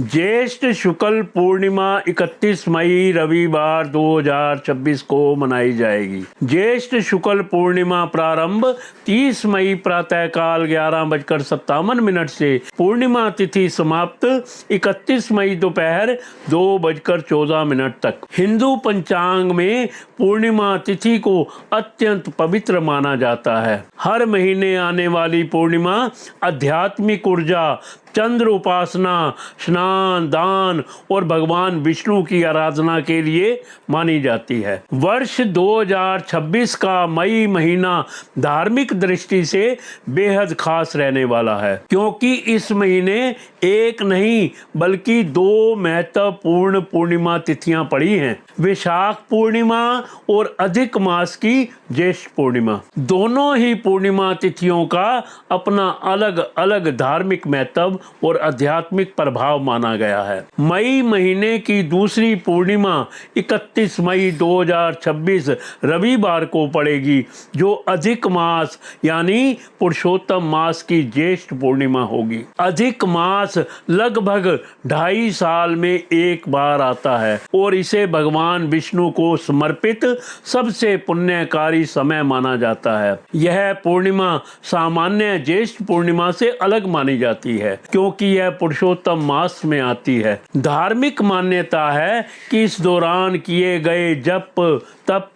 ज्येष्ठ शुक्ल पूर्णिमा 31 मई रविवार 2026 को मनाई जाएगी। ज्येष्ठ शुक्ल पूर्णिमा प्रारंभ 30 मई प्रातःकाल 11:57 से, पूर्णिमा तिथि समाप्त 31 मई दोपहर 2:14 तक। हिंदू पंचांग में पूर्णिमा तिथि को अत्यंत पवित्र माना जाता है। हर महीने आने वाली पूर्णिमा आध्यात्मिक ऊर्जा, चंद्र उपासना, स्नान, दान और भगवान विष्णु की आराधना के लिए मानी जाती है। वर्ष 2026 का मई महीना धार्मिक दृष्टि से बेहद खास रहने वाला है, क्योंकि इस महीने एक नहीं बल्कि दो महत्वपूर्ण पूर्णिमा तिथियां पड़ी हैं। विशाख पूर्णिमा और अधिक मास की ज्येष्ठ पूर्णिमा। दोनों ही पूर्णिमा तिथियों का अपना अलग अलग धार्मिक महत्व और आध्यात्मिक प्रभाव माना गया है। मई महीने की दूसरी पूर्णिमा 31 मई 2026 रविवार को पड़ेगी, जो अधिक मास यानी पुरुषोत्तम मास की ज्येष्ठ पूर्णिमा होगी। अधिक मास लगभग 2.5 साल में एक बार आता है और इसे भगवान विष्णु को समर्पित सबसे पुण्यकारी समय माना जाता है। यह पूर्णिमा सामान्य ज्येष्ठ पूर्णिमा से अलग मानी जाती है, क्योंकि यह पुरुषोत्तम मास में आती है। धार्मिक मान्यता है कि इस दौरान किए गए जप, तप,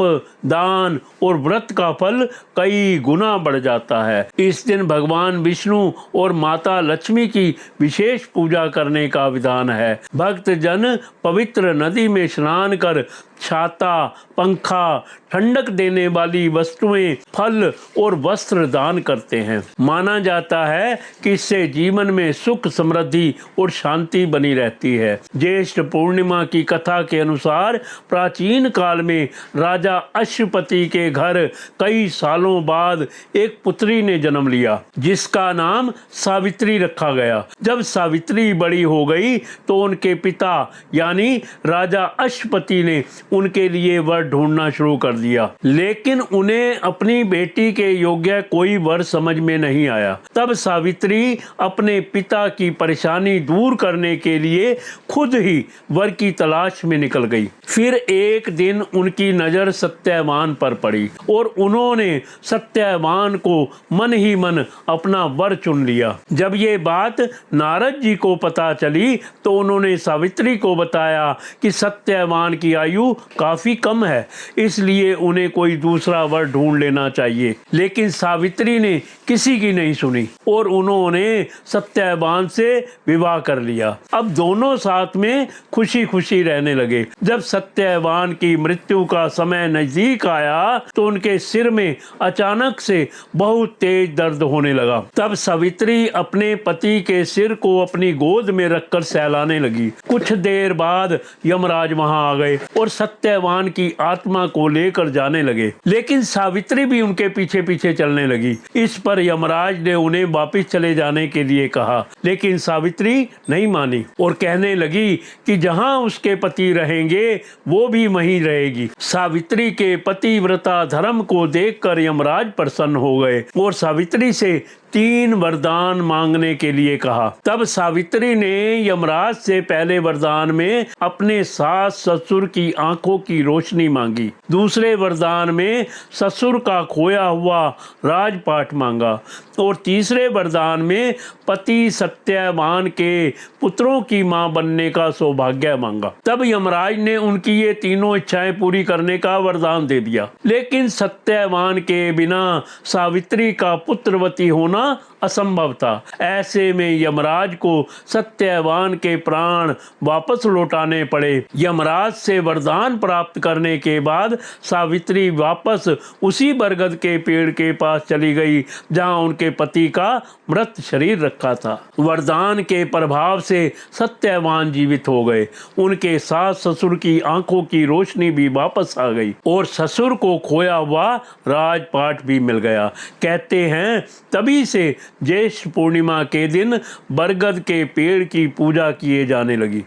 दान और व्रत का फल कई गुना बढ़ जाता है। इस दिन भगवान विष्णु और माता लक्ष्मी की विशेष पूजा करने का विधान है। भक्त जन पवित्र नदी में स्नान कर छाता, पंखा, ठंडक देने वाली वस्तुएं, फल और वस्त्र दान करते हैं। माना जाता है कि इससे जीवन में सुख, समृद्धि और शांति बनी रहती है। ज्येष्ठ पूर्णिमा की कथा के अनुसार प्राचीन काल में राजा अश्वपति के घर कई सालों बाद एक पुत्री ने जन्म लिया, जिसका नाम सावित्री रखा गया। जब सावित्री बड़ी हो गई तो उनके पिता यानी राजा अश्वपति ने उनके लिए वर ढूंढना शुरू कर दिया, लेकिन उन्हें अपनी बेटी के योग्य कोई वर समझ में नहीं आया। तब सावित्री अपने पिता की परेशानी दूर करने के लिए खुद ही वर की तलाश में निकल गई। फिर एक दिन उनकी नजर सत्यवान पर पड़ी और उन्होंने सत्यवान को मन ही मन अपना वर चुन लिया। जब ये बात नारद जी को पता चली तो उन्होंने सावित्री को बताया कि सत्यवान की आयु काफी कम है, इसलिए उन्हें कोई दूसरा वर ढूंढ लेना चाहिए। लेकिन सावित्री ने किसी की नहीं सुनी और उन्होंने सत्यवान से विवाह कर लिया। अब दोनों साथ में खुशी खुशी रहने लगे। जब सत्यवान की मृत्यु का समय नजदीक आया तो उनके सिर में अचानक से बहुत तेज दर्द होने लगा। तब सावित्री अपने पति के सिर को अपनी गोद में रखकर सहलाने लगी। कुछ देर बाद यमराज वहां आ गए और सत्यवान की आत्मा को लेकर जाने लगे, लेकिन सावित्री भी उनके पीछे पीछे चलने लगी। इस पर यमराज ने उन्हें वापस चले जाने के लिए कहा, लेकिन सावित्री नहीं मानी और कहने लगी कि जहां उसके पति रहेंगे वो भी वहीं रहेगी। सावित्री के पतिव्रता धर्म को देखकर यमराज प्रसन्न हो गए और सावित्री से 3 वरदान मांगने के लिए कहा। तब सावित्री ने यमराज से पहले वरदान में अपने सास ससुर की आंखों की रोशनी मांगी, दूसरे वरदान में ससुर का खोया हुआ राजपाट मांगा और तीसरे वरदान में पति सत्यवान के पुत्रों की मां बनने का सौभाग्य मांगा। तब यमराज ने उनकी ये तीनों इच्छाएं पूरी करने का वरदान दे दिया, लेकिन सत्यवान के बिना सावित्री का पुत्रवती होना असंभव था। ऐसे में यमराज को सत्यवान के प्राण वापस लौटाने पड़े। यमराज से वरदान प्राप्त करने के बाद सावित्री वापस उसी बरगद के पेड़ के पास चली गई जहां उनके पति का मृत शरीर रखा था। वरदान के प्रभाव से सत्यवान जीवित हो गए। उनके सास ससुर की आंखों की रोशनी भी वापस आ गई और ससुर को खोया हुआ राजपाट भी मिल गया। कहते हैं तभी से ज्येष्ठ पूर्णिमा के दिन बरगद के पेड़ की पूजा किए जाने लगी।